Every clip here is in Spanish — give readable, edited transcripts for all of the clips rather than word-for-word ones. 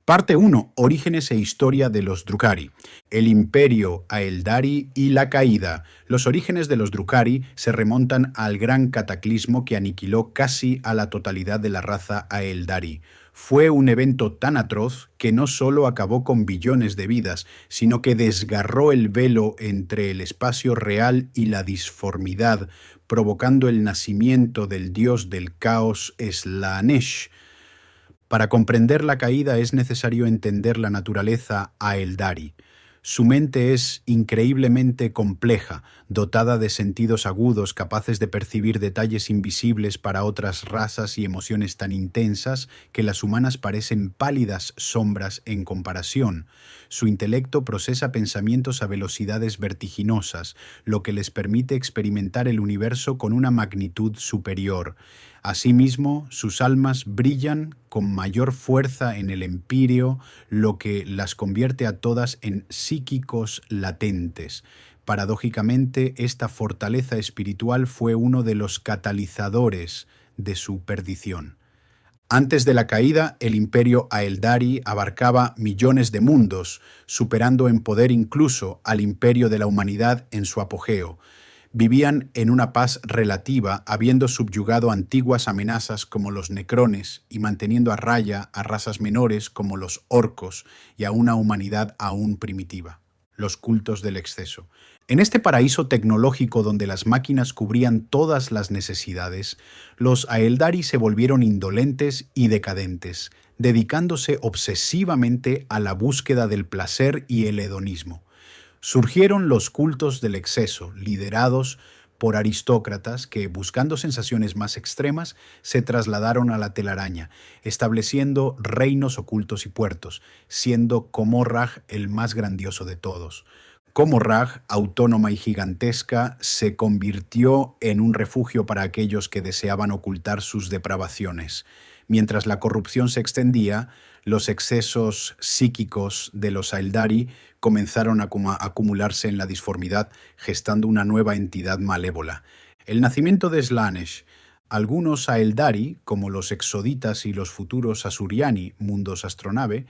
Parte uno: Orígenes e historia de los Drukhari. El imperio Aeldari y la caída. Los orígenes de los Drukhari se remontan al gran cataclismo que aniquiló casi a la totalidad de la raza Aeldari. Fue un evento tan atroz que no solo acabó con billones de vidas, sino que desgarró el velo entre el espacio real y la disformidad, provocando el nacimiento del dios del caos Slaanesh. Para comprender la caída es necesario entender la naturaleza Aeldari. Su mente es increíblemente compleja, dotada de sentidos agudos capaces de percibir detalles invisibles para otras razas y emociones tan intensas que las humanas parecen pálidas sombras en comparación. Su intelecto procesa pensamientos a velocidades vertiginosas, lo que les permite experimentar el universo con una magnitud superior. Asimismo, sus almas brillan con mayor fuerza en el empíreo, lo que las convierte a todas en psíquicos latentes. Paradójicamente, esta fortaleza espiritual fue uno de los catalizadores de su perdición. Antes de la caída, el imperio Aeldari abarcaba millones de mundos, superando en poder incluso al imperio de la humanidad en su apogeo. Vivían en una paz relativa, habiendo subyugado antiguas amenazas como los necrones y manteniendo a raya a razas menores como los orcos y a una humanidad aún primitiva. Los cultos del exceso. En este paraíso tecnológico donde las máquinas cubrían todas las necesidades, los Aeldari se volvieron indolentes y decadentes, dedicándose obsesivamente a la búsqueda del placer y el hedonismo. Surgieron los cultos del exceso, liderados por aristócratas que, buscando sensaciones más extremas, se trasladaron a la telaraña, estableciendo reinos ocultos y puertos, siendo Comorragh el más grandioso de todos. Comorragh, autónoma y gigantesca, se convirtió en un refugio para aquellos que deseaban ocultar sus depravaciones. Mientras la corrupción se extendía, los excesos psíquicos de los Aeldari comenzaron a acumularse en la disformidad, gestando una nueva entidad malévola. El nacimiento de Slaanesh. Algunos Aeldari, como los Exoditas y los futuros Asuriani, mundos astronave,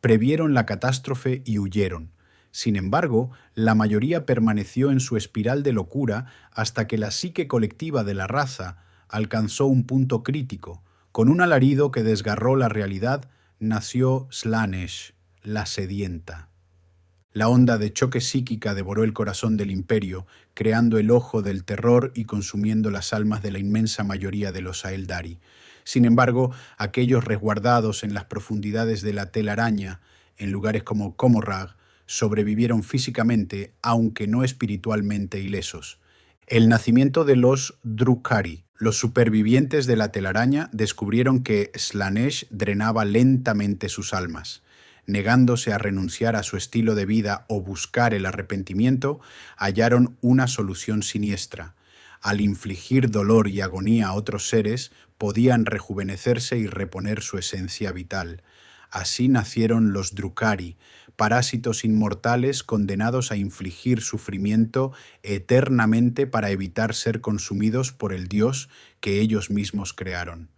previeron la catástrofe y huyeron. Sin embargo, la mayoría permaneció en su espiral de locura hasta que la psique colectiva de la raza alcanzó un punto crítico. Con un alarido que desgarró la realidad, nació Slaanesh, la sedienta. La onda de choque psíquica devoró el corazón del imperio, creando el ojo del terror y consumiendo las almas de la inmensa mayoría de los Aeldari. Sin embargo, aquellos resguardados en las profundidades de la telaraña, en lugares como Comorragh, sobrevivieron físicamente, aunque no espiritualmente ilesos. El nacimiento de los Drukhari. Los supervivientes de la telaraña descubrieron que Slaanesh drenaba lentamente sus almas. Negándose a renunciar a su estilo de vida o buscar el arrepentimiento, hallaron una solución siniestra. Al infligir dolor y agonía a otros seres, podían rejuvenecerse y reponer su esencia vital. Así nacieron los Drukhari, parásitos inmortales condenados a infligir sufrimiento eternamente para evitar ser consumidos por el dios que ellos mismos crearon.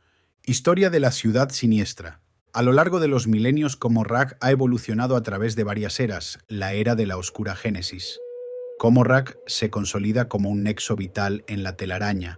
Historia de la ciudad siniestra. A lo largo de los milenios, Comorragh ha evolucionado a través de varias eras, la era de la oscura génesis. Comorragh se consolida como un nexo vital en la telaraña.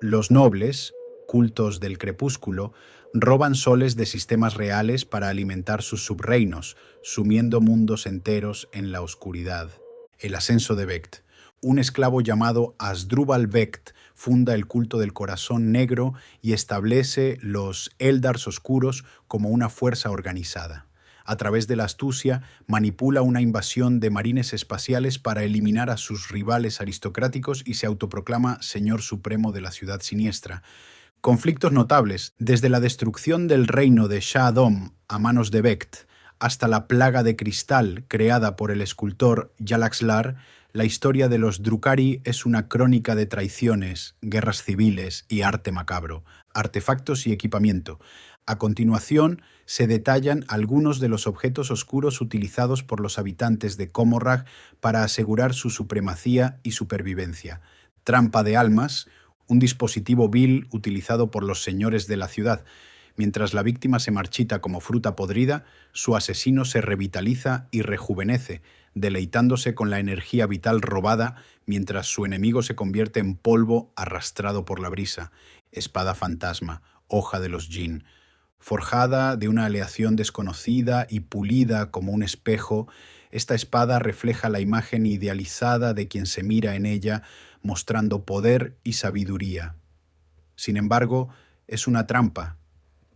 Los nobles, cultos del crepúsculo, roban soles de sistemas reales para alimentar sus subreinos, sumiendo mundos enteros en la oscuridad. El ascenso de Vect. Un esclavo llamado Asdrúbal Vect funda el culto del corazón negro y establece los Eldars oscuros como una fuerza organizada. A través de la astucia, manipula una invasión de marines espaciales para eliminar a sus rivales aristocráticos y se autoproclama Señor Supremo de la Ciudad Siniestra. Conflictos notables, desde la destrucción del reino de Shah-Adom a manos de Vect hasta la plaga de cristal creada por el escultor Jalaxlar, la historia de los Drukhari es una crónica de traiciones, guerras civiles y arte macabro, artefactos y equipamiento. A continuación, se detallan algunos de los objetos oscuros utilizados por los habitantes de Comorragh para asegurar su supremacía y supervivencia. Trampa de almas, un dispositivo vil utilizado por los señores de la ciudad. Mientras la víctima se marchita como fruta podrida, su asesino se revitaliza y rejuvenece, deleitándose con la energía vital robada mientras su enemigo se convierte en polvo arrastrado por la brisa. Espada fantasma, hoja de los Jinn. Forjada de una aleación desconocida y pulida como un espejo, esta espada refleja la imagen idealizada de quien se mira en ella, mostrando poder y sabiduría. Sin embargo, es una trampa.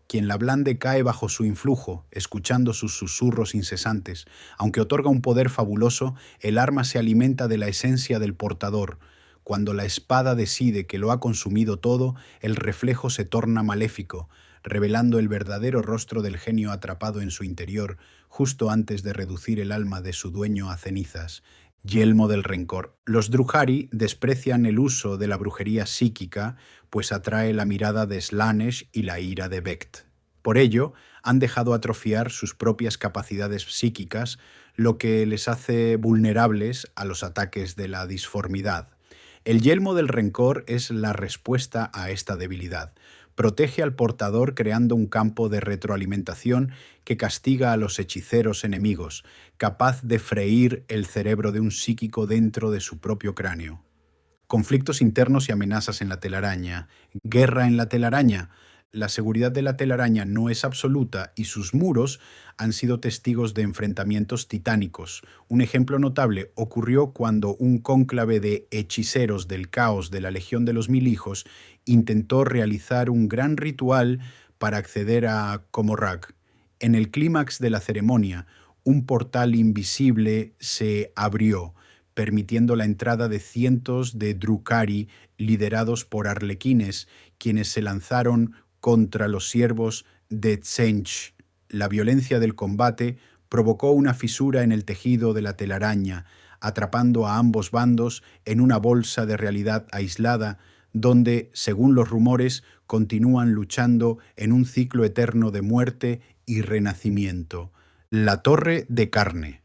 Quien la blande cae bajo su influjo, escuchando sus susurros incesantes. Aunque otorga un poder fabuloso, el arma se alimenta de la esencia del portador. Cuando la espada decide que lo ha consumido todo, el reflejo se torna maléfico, revelando el verdadero rostro del genio atrapado en su interior, justo antes de reducir el alma de su dueño a cenizas. Yelmo del rencor. Los Drukhari desprecian el uso de la brujería psíquica, pues atrae la mirada de Slanesh y la ira de Vect. Por ello, han dejado atrofiar sus propias capacidades psíquicas, lo que les hace vulnerables a los ataques de la disformidad. El yelmo del rencor es la respuesta a esta debilidad. Protege al portador creando un campo de retroalimentación que castiga a los hechiceros enemigos, capaz de freír el cerebro de un psíquico dentro de su propio cráneo. Conflictos internos y amenazas en la telaraña. Guerra en la telaraña. La seguridad de la telaraña no es absoluta y sus muros han sido testigos de enfrentamientos titánicos. Un ejemplo notable ocurrió cuando un cónclave de hechiceros del caos de la Legión de los Mil Hijos intentó realizar un gran ritual para acceder a Comorrag. En el clímax de la ceremonia, un portal invisible se abrió, permitiendo la entrada de cientos de Drukhari liderados por arlequines, quienes se lanzaron contra los siervos de Tzeentch. La violencia del combate provocó una fisura en el tejido de la telaraña, atrapando a ambos bandos en una bolsa de realidad aislada, donde, según los rumores, continúan luchando en un ciclo eterno de muerte y renacimiento. La torre de carne.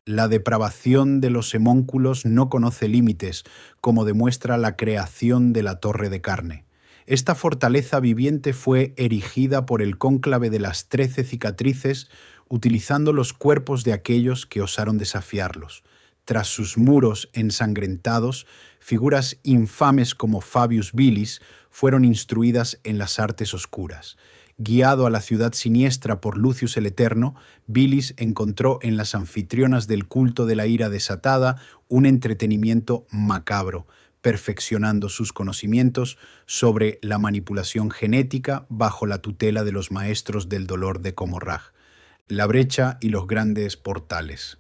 La depravación de los hemónculos no conoce límites, como demuestra la creación de la torre de carne. Esta fortaleza viviente fue erigida por el cónclave de las 13 cicatrices, utilizando los cuerpos de aquellos que osaron desafiarlos. Tras sus muros ensangrentados, figuras infames como Fabius Bilis fueron instruidas en las artes oscuras. Guiado a la ciudad siniestra por Lucius el Eterno, Bilis encontró en las anfitrionas del culto de la ira desatada un entretenimiento macabro, perfeccionando sus conocimientos sobre la manipulación genética bajo la tutela de los maestros del dolor de Comorrag. La brecha y los grandes portales.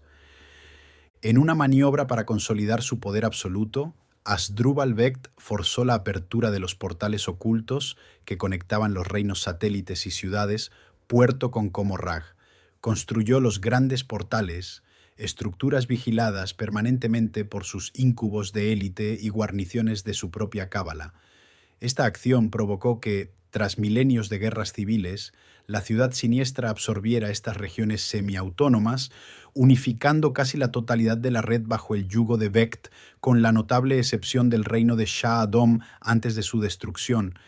En una maniobra para consolidar su poder absoluto, Hasdrúbal Vect forzó la apertura de los portales ocultos que conectaban los reinos satélites y ciudades puerto con Comorrag. Construyó los grandes portales, estructuras vigiladas permanentemente por sus íncubos de élite y guarniciones de su propia cábala. Esta acción provocó que, tras milenios de guerras civiles, la ciudad siniestra absorbiera estas regiones semiautónomas, unificando casi la totalidad de la red bajo el yugo de Vect, con la notable excepción del reino de Shah Adom antes de su destrucción.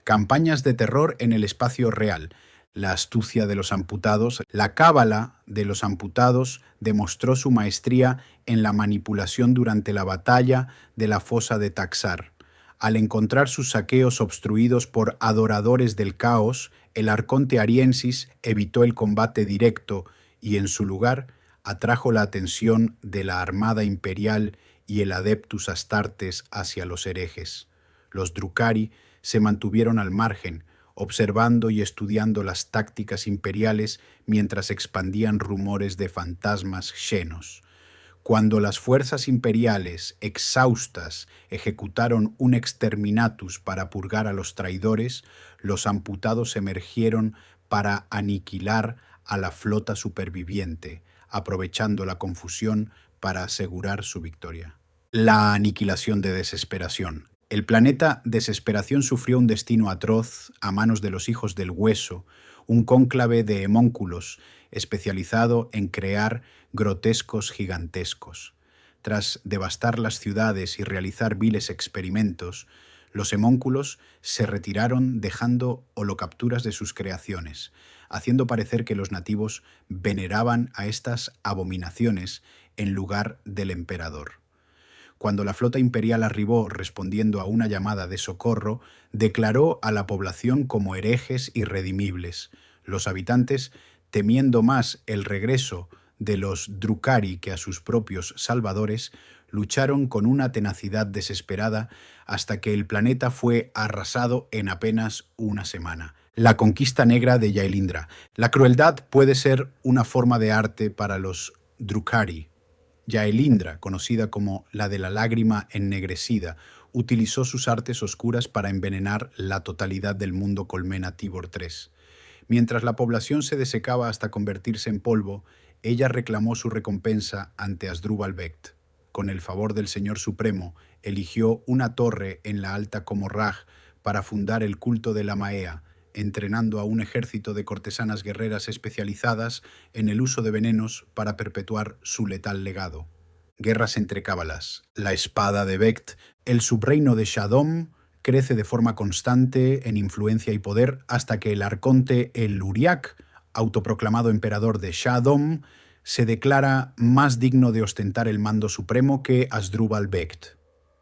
Campañas de terror en el espacio real. La astucia de los amputados, la cábala de los amputados demostró su maestría en la manipulación durante la batalla de la fosa de Taxar. Al encontrar sus saqueos obstruidos por adoradores del caos, el arconte Ariensis evitó el combate directo y, en su lugar, atrajo la atención de la armada imperial y el Adeptus Astartes hacia los herejes. Los Drukhari se mantuvieron al margen, observando y estudiando las tácticas imperiales mientras expandían rumores de fantasmas xenos. Cuando las fuerzas imperiales, exhaustas, ejecutaron un exterminatus para purgar a los traidores, los amputados emergieron para aniquilar a la flota superviviente, aprovechando la confusión para asegurar su victoria. La aniquilación de Desesperación. El planeta Desesperación sufrió un destino atroz a manos de los hijos del hueso, un cónclave de hemónculos especializado en crear grotescos gigantescos. Tras devastar las ciudades y realizar viles experimentos, Los hemónculos se retiraron dejando holocapturas de sus creaciones, haciendo parecer que los nativos veneraban a estas abominaciones en lugar del emperador. Cuando la flota imperial arribó respondiendo a una llamada de socorro, declaró a la población como herejes irredimibles. Los habitantes, temiendo más el regreso de los Drukhari que a sus propios salvadores, lucharon con una tenacidad desesperada hasta que el planeta fue arrasado en apenas una semana. La conquista negra de Yaelindra. La crueldad puede ser una forma de arte para los Drukhari. Yaelindra, conocida como la de la lágrima ennegrecida, utilizó sus artes oscuras para envenenar la totalidad del mundo colmena Tibor III. Mientras la población se desecaba hasta convertirse en polvo, ella reclamó su recompensa ante Asdrúbal Bekht. Con el favor del Señor Supremo, eligió una torre en la Alta Comorrag para fundar el culto de la Maea, entrenando a un ejército de cortesanas guerreras especializadas en el uso de venenos para perpetuar su letal legado. Guerras entre cábalas. La espada de Bekht. El subreino de Shaddom crece de forma constante en influencia y poder hasta que el arconte El Uriak, autoproclamado emperador de Shaddom, se declara más digno de ostentar el mando supremo que Asdrúbal Bekht.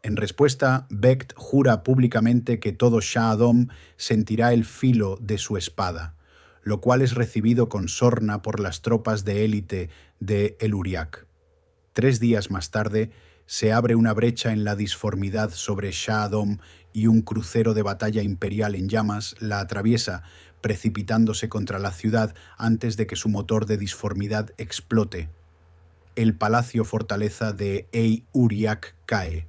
En respuesta, Bekht jura públicamente que todo Shaddom sentirá el filo de su espada, lo cual es recibido con sorna por las tropas de élite de El Uriak. 3 días más tarde, se abre una brecha en la disformidad sobre Shaddom y un crucero de batalla imperial en llamas la atraviesa, precipitándose contra la ciudad antes de que su motor de disformidad explote. El palacio fortaleza de Uriak cae.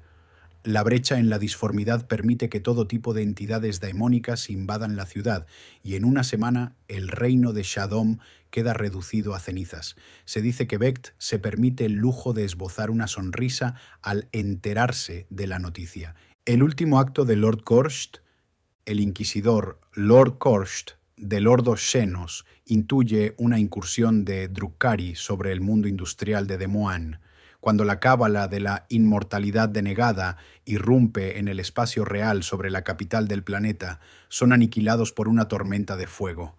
La brecha en la disformidad permite que todo tipo de entidades daemónicas invadan la ciudad, y en una semana el reino de Shaddom queda reducido a cenizas. Se dice que Bekht se permite el lujo de esbozar una sonrisa al enterarse de la noticia. El último acto de Lord Korst, el inquisidor Lord Korst de Lordo Xenos, intuye una incursión de Drukhari sobre el mundo industrial de Demoan. Cuando la cábala de la inmortalidad denegada irrumpe en el espacio real sobre la capital del planeta, son aniquilados por una tormenta de fuego.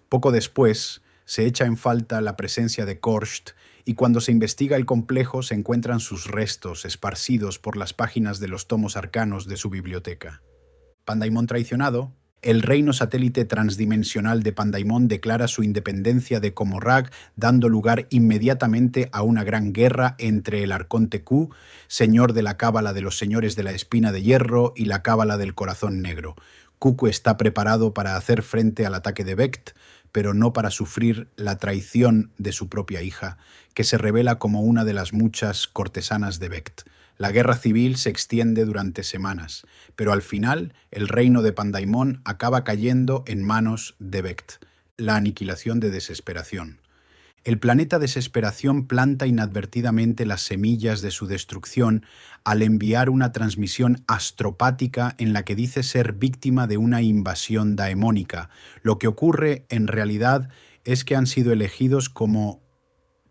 Poco después, se echa en falta la presencia de Korst, y cuando se investiga el complejo se encuentran sus restos esparcidos por las páginas de los tomos arcanos de su biblioteca. Pandaimon traicionado. El reino satélite transdimensional de Pandaimon declara su independencia de Comorrag, dando lugar inmediatamente a una gran guerra entre el Arconte Q, señor de la cábala de los señores de la espina de hierro, y la cábala del corazón negro. Cuco está preparado para hacer frente al ataque de Bekht, pero no para sufrir la traición de su propia hija, que se revela como una de las muchas cortesanas de Bekht. La guerra civil se extiende durante semanas, pero al final el reino de Pandaimon acaba cayendo en manos de Bekht, la aniquilación de desesperación. El planeta Desesperación planta inadvertidamente las semillas de su destrucción al enviar una transmisión astropática en la que dice ser víctima de una invasión daemónica. Lo que ocurre en realidad es que han sido elegidos como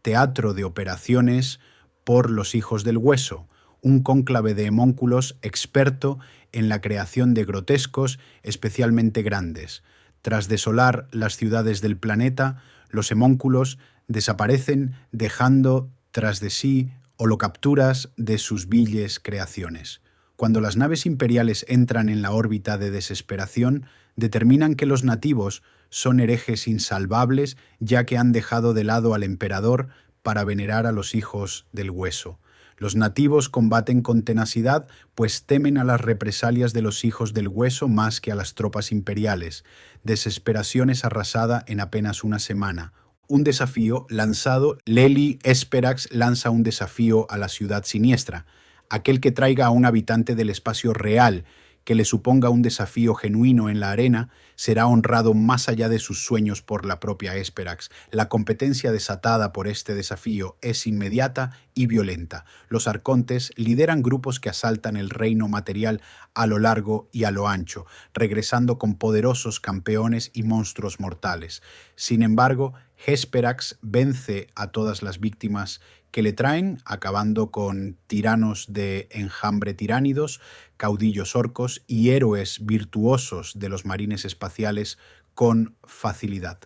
teatro de operaciones por los Hijos del Hueso, un cónclave de hemónculos experto en la creación de grotescos especialmente grandes. Tras desolar las ciudades del planeta, los hemónculos desaparecen dejando tras de sí holocapturas de sus viles creaciones. Cuando las naves imperiales entran en la órbita de desesperación, determinan que los nativos son herejes insalvables, ya que han dejado de lado al emperador para venerar a los Hijos del Hueso. Los nativos combaten con tenacidad, pues temen a las represalias de los Hijos del Hueso más que a las tropas imperiales. Desesperación es arrasada en apenas una semana. Un desafío lanzado. Leli Esperax lanza un desafío a la ciudad siniestra. Aquel que traiga a un habitante del espacio real que le suponga un desafío genuino en la arena será honrado más allá de sus sueños por la propia Esperax. La competencia desatada por este desafío es inmediata y violenta. Los arcontes lideran grupos que asaltan el reino material a lo largo y a lo ancho, regresando con poderosos campeones y monstruos mortales. Sin embargo, Hesperax vence a todas las víctimas que le traen, acabando con tiranos de enjambre tiránidos, caudillos orcos y héroes virtuosos de los marines espaciales con facilidad.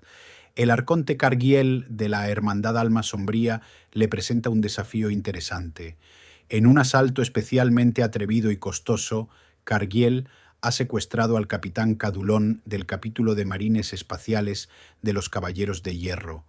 El arconte Cargiel de la Hermandad Alma Sombría le presenta un desafío interesante. En un asalto especialmente atrevido y costoso, Cargiel ha secuestrado al capitán Cadulón del capítulo de Marines Espaciales de los Caballeros de Hierro.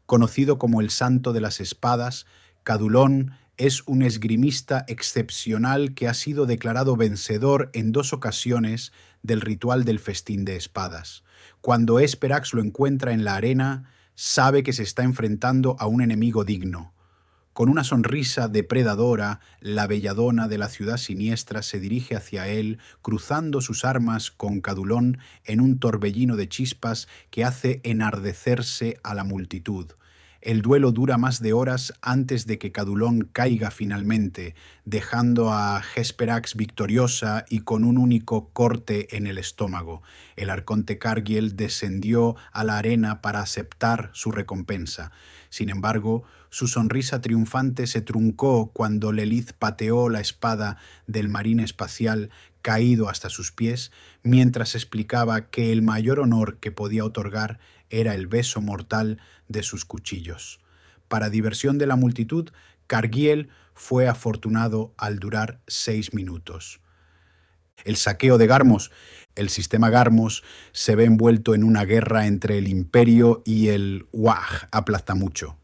Conocido como el Santo de las Espadas, Cadulón es un esgrimista excepcional que ha sido declarado vencedor en 2 ocasiones del ritual del festín de espadas. Cuando Hesperax lo encuentra en la arena, sabe que se está enfrentando a un enemigo digno. Con una sonrisa depredadora, la belladona de la ciudad siniestra se dirige hacia él, cruzando sus armas con Cadulón en un torbellino de chispas que hace enardecerse a la multitud. El duelo dura más de horas antes de que Cadulón caiga finalmente, dejando a Hesperax victoriosa y con un único corte en el estómago. El arconte Cargiel descendió a la arena para aceptar su recompensa. Sin embargo, su sonrisa triunfante se truncó cuando Lelith pateó la espada del marine espacial caído hasta sus pies, mientras explicaba que el mayor honor que podía otorgar era el beso mortal de sus cuchillos. Para diversión de la multitud, Cargiel fue afortunado al durar 6 minutos. El saqueo de Garmos. El sistema Garmos se ve envuelto en una guerra entre el Imperio y el Waj Aplastamucho.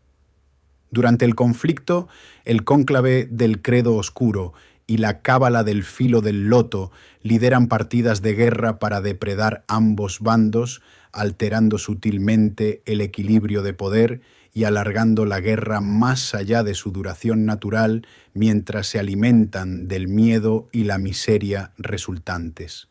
Durante el conflicto, el cónclave del Credo Oscuro y la Cábala del Filo del Loto lideran partidas de guerra para depredar ambos bandos, alterando sutilmente el equilibrio de poder y alargando la guerra más allá de su duración natural mientras se alimentan del miedo y la miseria resultantes.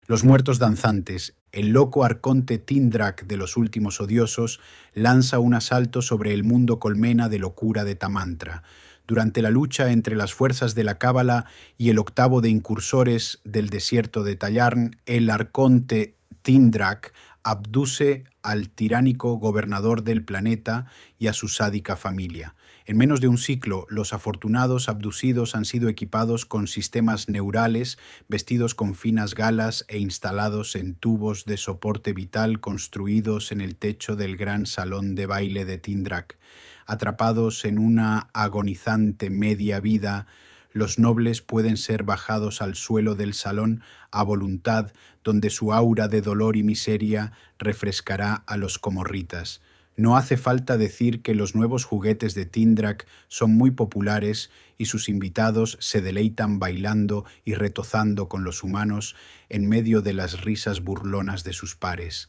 Los muertos danzantes. El loco arconte Tindrak de los últimos odiosos lanza un asalto sobre el mundo colmena de locura de Tamantra. Durante la lucha entre las fuerzas de la Cábala y el octavo de incursores del desierto de Tallarn, el arconte Tindrak abduce al tiránico gobernador del planeta y a su sádica familia. En menos de un siglo, los afortunados abducidos han sido equipados con sistemas neurales, vestidos con finas galas e instalados en tubos de soporte vital construidos en el techo del gran salón de baile de Tindrak. Atrapados en una agonizante media vida, los nobles pueden ser bajados al suelo del salón a voluntad, donde su aura de dolor y miseria refrescará a los comorritas. No hace falta decir que los nuevos juguetes de Tindrak son muy populares y sus invitados se deleitan bailando y retozando con los humanos en medio de las risas burlonas de sus pares.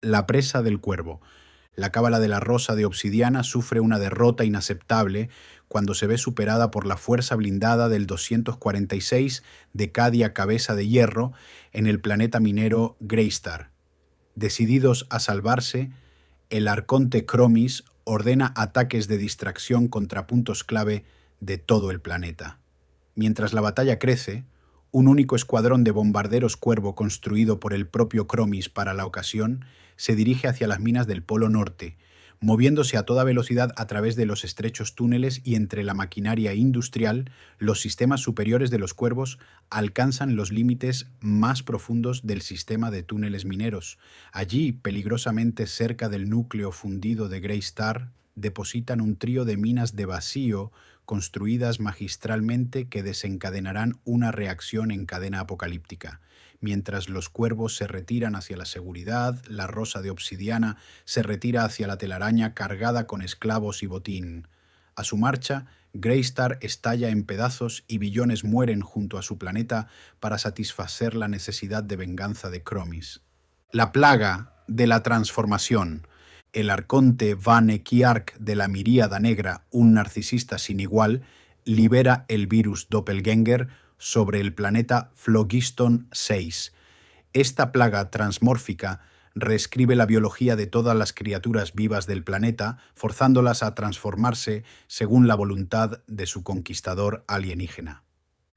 La presa del cuervo. La Cábala de la Rosa de Obsidiana sufre una derrota inaceptable cuando se ve superada por la fuerza blindada del 246 de Cadia Cabeza de Hierro en el planeta minero Greystar. Decididos a salvarse, el arconte Cromis ordena ataques de distracción contra puntos clave de todo el planeta. Mientras la batalla crece, un único escuadrón de bombarderos cuervo construido por el propio Cromis para la ocasión se dirige hacia las minas del Polo Norte, moviéndose a toda velocidad a través de los estrechos túneles y entre la maquinaria industrial. Los sistemas superiores de los cuervos alcanzan los límites más profundos del sistema de túneles mineros. Allí, peligrosamente cerca del núcleo fundido de Greystar, depositan un trío de minas de vacío construidas magistralmente que desencadenarán una reacción en cadena apocalíptica. Mientras los cuervos se retiran hacia la seguridad, la Rosa de Obsidiana se retira hacia la telaraña cargada con esclavos y botín. A su marcha, Greystar estalla en pedazos y billones mueren junto a su planeta para satisfacer la necesidad de venganza de Cromis. La plaga de la transformación. El arconte Vane Kiark de la Miríada Negra, un narcisista sin igual, libera el virus Doppelganger sobre el planeta Phlogiston 6. Esta plaga transmórfica reescribe la biología de todas las criaturas vivas del planeta, forzándolas a transformarse según la voluntad de su conquistador alienígena.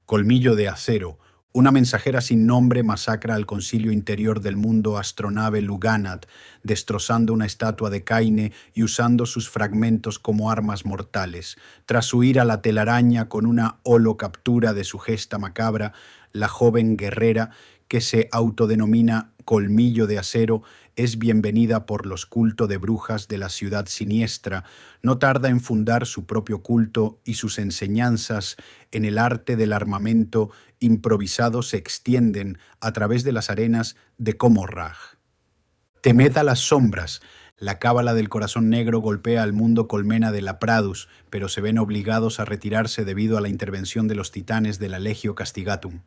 Colmillo de acero, Una mensajera sin nombre masacra al concilio interior del mundo astronave Luganat, destrozando una estatua de Kaine y usando sus fragmentos como armas mortales. Tras huir a la telaraña con una holocaptura de su gesta macabra, la joven guerrera, que se autodenomina Colmillo de Acero, es bienvenida por los cultos de brujas de la ciudad siniestra. No tarda en fundar su propio culto y sus enseñanzas en el arte del armamento improvisado se extienden a través de las arenas de Comorrag. Temed a las sombras. La cábala del corazón negro golpea al mundo colmena de la Pradus, pero se ven obligados a retirarse debido a la intervención de los titanes de la Legio Castigatum.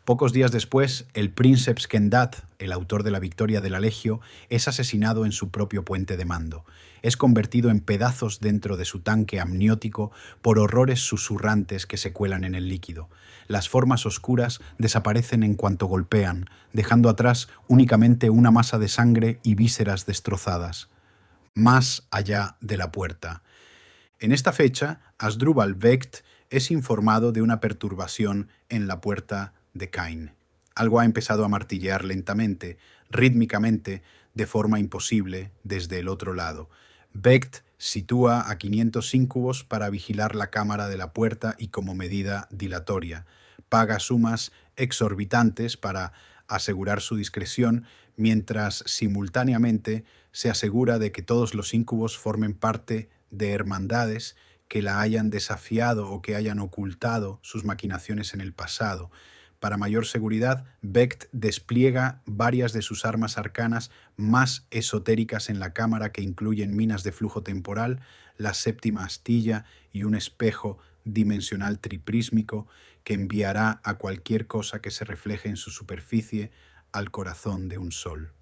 Pocos días después, el Princeps Kendat, el autor de la victoria de la Legio, es asesinado en su propio puente de mando. Es convertido en pedazos dentro de su tanque amniótico por horrores susurrantes que se cuelan en el líquido. Las formas oscuras desaparecen en cuanto golpean, dejando atrás únicamente una masa de sangre y vísceras destrozadas. Más allá de la puerta. En esta fecha, Asdrúbal Vect es informado de una perturbación en la puerta de Cain. Algo ha empezado a martillear lentamente, rítmicamente, de forma imposible desde el otro lado. Vect sitúa a 500 íncubos para vigilar la cámara de la puerta y como medida dilatoria. Paga sumas exorbitantes para asegurar su discreción, mientras simultáneamente se asegura de que todos los íncubos formen parte de hermandades que la hayan desafiado o que hayan ocultado sus maquinaciones en el pasado. Para mayor seguridad, Vect despliega varias de sus armas arcanas más esotéricas en la cámara, que incluyen minas de flujo temporal, la séptima astilla y un espejo dimensional triprísmico que enviará a cualquier cosa que se refleje en su superficie al corazón de un sol.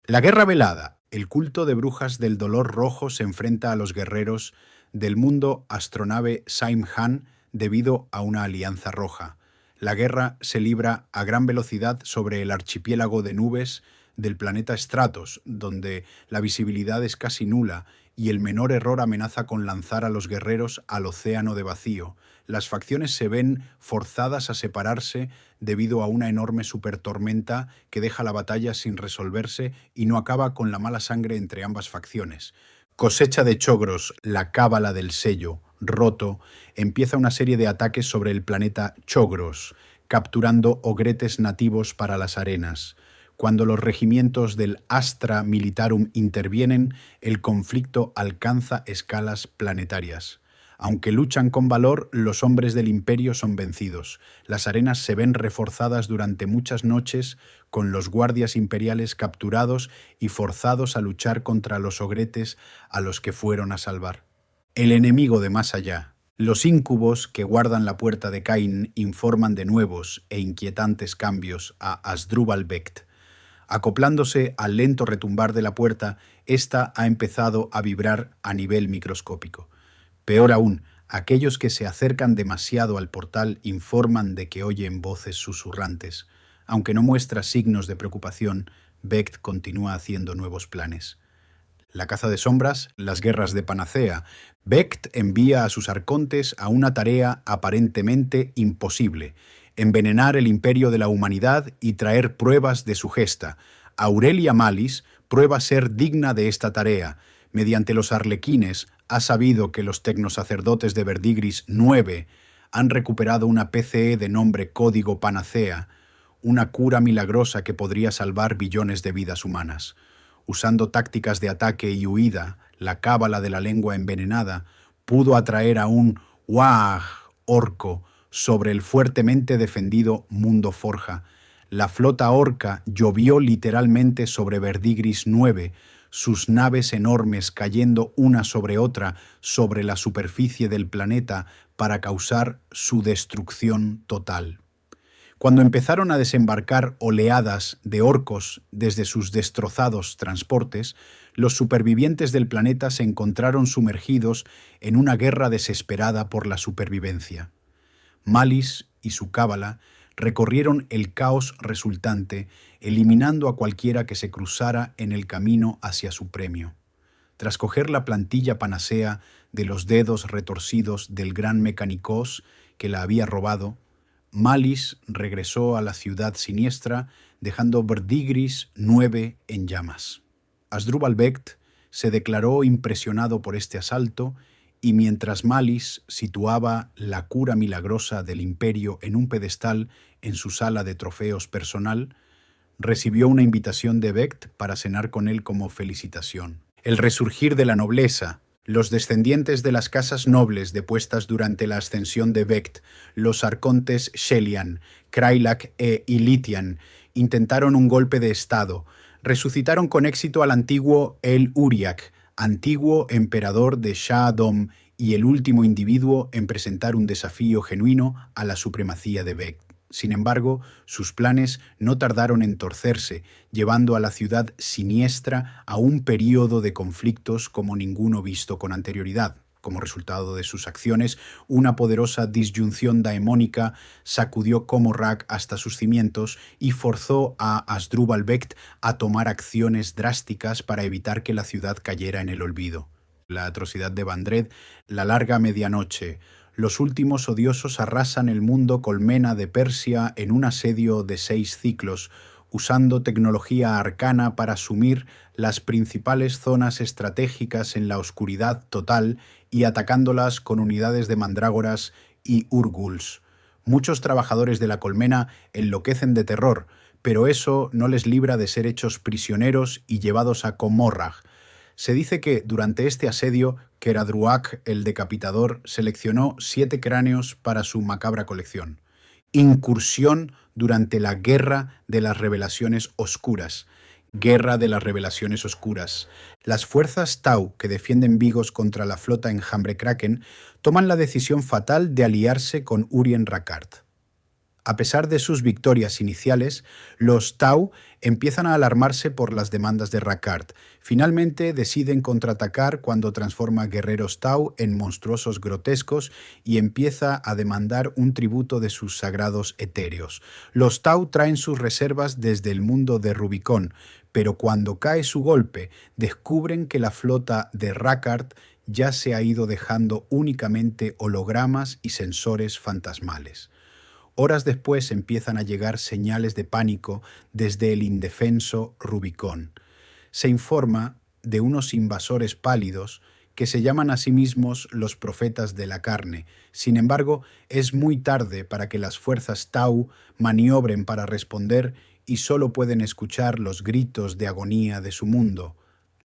La Guerra Velada, el culto de brujas del dolor rojo, se enfrenta a los guerreros del mundo astronave Saim-Han debido a una alianza roja. La guerra se libra a gran velocidad sobre el archipiélago de nubes del planeta Stratos, donde la visibilidad es casi nula y el menor error amenaza con lanzar a los guerreros al océano de vacío. Las facciones se ven forzadas a separarse debido a una enorme supertormenta que deja la batalla sin resolverse y no acaba con la mala sangre entre ambas facciones. Cosecha de Chogros, la cábala del sello, roto, empieza una serie de ataques sobre el planeta Chogros, capturando ogretes nativos para las arenas. Cuando los regimientos del Astra Militarum intervienen, el conflicto alcanza escalas planetarias. Aunque luchan con valor, los hombres del Imperio son vencidos. Las arenas se ven reforzadas durante muchas noches, con los guardias imperiales capturados y forzados a luchar contra los ogretes a los que fueron a salvar. El enemigo de más allá. Los íncubos que guardan la puerta de Cain informan de nuevos e inquietantes cambios a Asdrúbal Vect. Acoplándose al lento retumbar de la puerta, ésta ha empezado a vibrar a nivel microscópico. Peor aún, aquellos que se acercan demasiado al portal informan de que oyen voces susurrantes. Aunque no muestra signos de preocupación, Vect continúa haciendo nuevos planes. La caza de sombras, las guerras de Panacea. Vect envía a sus arcontes a una tarea aparentemente imposible: envenenar el imperio de la humanidad y traer pruebas de su gesta. Aurelia Malis prueba ser digna de esta tarea. Mediante los arlequines, ha sabido que los tecnosacerdotes de Verdigris 9 han recuperado una PCE de nombre Código Panacea, una cura milagrosa que podría salvar billones de vidas humanas. Usando tácticas de ataque y huida, la cábala de la lengua envenenada pudo atraer a un Waag orco sobre el fuertemente defendido Mundo Forja. La flota orca llovió literalmente sobre Verdigris 9, sus naves enormes cayendo una sobre otra sobre la superficie del planeta para causar su destrucción total. Cuando empezaron a desembarcar oleadas de orcos desde sus destrozados transportes, los supervivientes del planeta se encontraron sumergidos en una guerra desesperada por la supervivencia. Malis y su cábala recorrieron el caos resultante, eliminando a cualquiera que se cruzara en el camino hacia su premio. Tras coger la plantilla panacea de los dedos retorcidos del gran Mecanicos que la había robado, Malis regresó a la ciudad siniestra, dejando Verdigris 9 en llamas. Hasdrubal-Becht se declaró impresionado por este asalto y mientras Malis situaba la cura milagrosa del imperio en un pedestal en su sala de trofeos personal, recibió una invitación de Becht para cenar con él como felicitación. El resurgir de la nobleza. Los descendientes de las casas nobles depuestas durante la ascensión de Becht, los arcontes Shelian, Krylak e Ilitian, intentaron un golpe de estado. Resucitaron con éxito al antiguo El Uriak, antiguo emperador de Shah Adom y el último individuo en presentar un desafío genuino a la supremacía de Becht. Sin embargo, sus planes no tardaron en torcerse, llevando a la ciudad siniestra a un período de conflictos como ninguno visto con anterioridad. Como resultado de sus acciones, una poderosa disyunción daemónica sacudió Comorrak hasta sus cimientos y forzó a Hasdrubal-Becht a tomar acciones drásticas para evitar que la ciudad cayera en el olvido. La atrocidad de Bandred, la larga medianoche. Los últimos odiosos arrasan el mundo colmena de Persia en un asedio de 6 ciclos, usando tecnología arcana para sumir las principales zonas estratégicas en la oscuridad total y atacándolas con unidades de mandrágoras y urguls. Muchos trabajadores de la colmena enloquecen de terror, pero eso no les libra de ser hechos prisioneros y llevados a Comorrag. Se dice que, durante este asedio, Caradhruach, el decapitador, seleccionó 7 cráneos para su macabra colección. Incursión durante la Guerra de las Revelaciones Oscuras. Guerra de las Revelaciones Oscuras. Las fuerzas Tau, que defienden Vigos contra la flota enjambre Kraken, toman la decisión fatal de aliarse con Urien Rakkard. A pesar de sus victorias iniciales, los Tau empiezan a alarmarse por las demandas de Rakkard. Finalmente deciden contraatacar cuando transforma guerreros Tau en monstruosos grotescos y empieza a demandar un tributo de sus sagrados etéreos. Los Tau traen sus reservas desde el mundo de Rubicón, pero cuando cae su golpe, descubren que la flota de Rakkard ya se ha ido dejando únicamente hologramas y sensores fantasmales. Horas después empiezan a llegar señales de pánico desde el indefenso Rubicón. Se informa de unos invasores pálidos que se llaman a sí mismos los profetas de la carne. Sin embargo, es muy tarde para que las fuerzas Tau maniobren para responder y solo pueden escuchar los gritos de agonía de su mundo.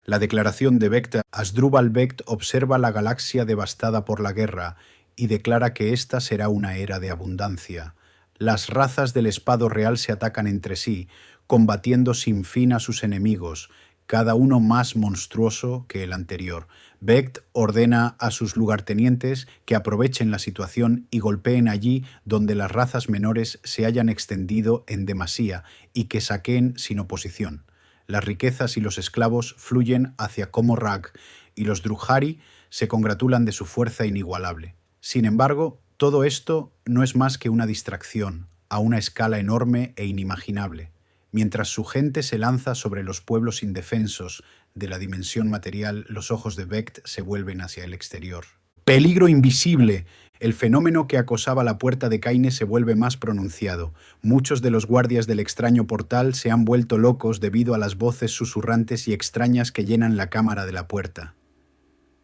La declaración de Becht. Hasdrubal-Becht observa la galaxia devastada por la guerra y declara que esta será una era de abundancia. Las razas del Espado Real se atacan entre sí, combatiendo sin fin a sus enemigos, cada uno más monstruoso que el anterior. Becht ordena a sus lugartenientes que aprovechen la situación y golpeen allí donde las razas menores se hayan extendido en demasía y que saqueen sin oposición. Las riquezas y los esclavos fluyen hacia Comorrag y los Drukhari se congratulan de su fuerza inigualable. Sin embargo, todo esto no es más que una distracción, a una escala enorme e inimaginable. Mientras su gente se lanza sobre los pueblos indefensos de la dimensión material, los ojos de Becht se vuelven hacia el exterior. ¡Peligro invisible! El fenómeno que acosaba la puerta de Caine se vuelve más pronunciado. Muchos de los guardias del extraño portal se han vuelto locos debido a las voces susurrantes y extrañas que llenan la cámara de la puerta.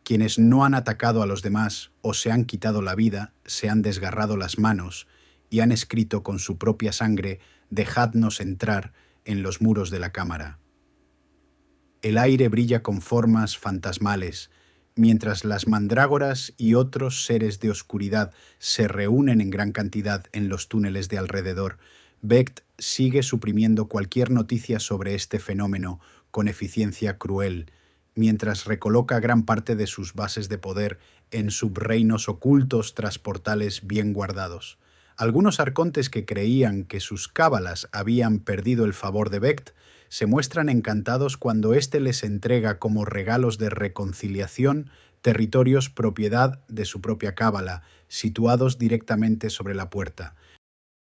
Quienes no han atacado a los demás o se han quitado la vida, se han desgarrado las manos y han escrito con su propia sangre: «Dejadnos entrar» en los muros de la cámara. El aire brilla con formas fantasmales, mientras las mandrágoras y otros seres de oscuridad se reúnen en gran cantidad en los túneles de alrededor. Becht sigue suprimiendo cualquier noticia sobre este fenómeno con eficiencia cruel, mientras recoloca gran parte de sus bases de poder en subreinos ocultos tras portales bien guardados. Algunos arcontes que creían que sus cábalas habían perdido el favor de Becht se muestran encantados cuando éste les entrega como regalos de reconciliación territorios propiedad de su propia cábala, situados directamente sobre la puerta.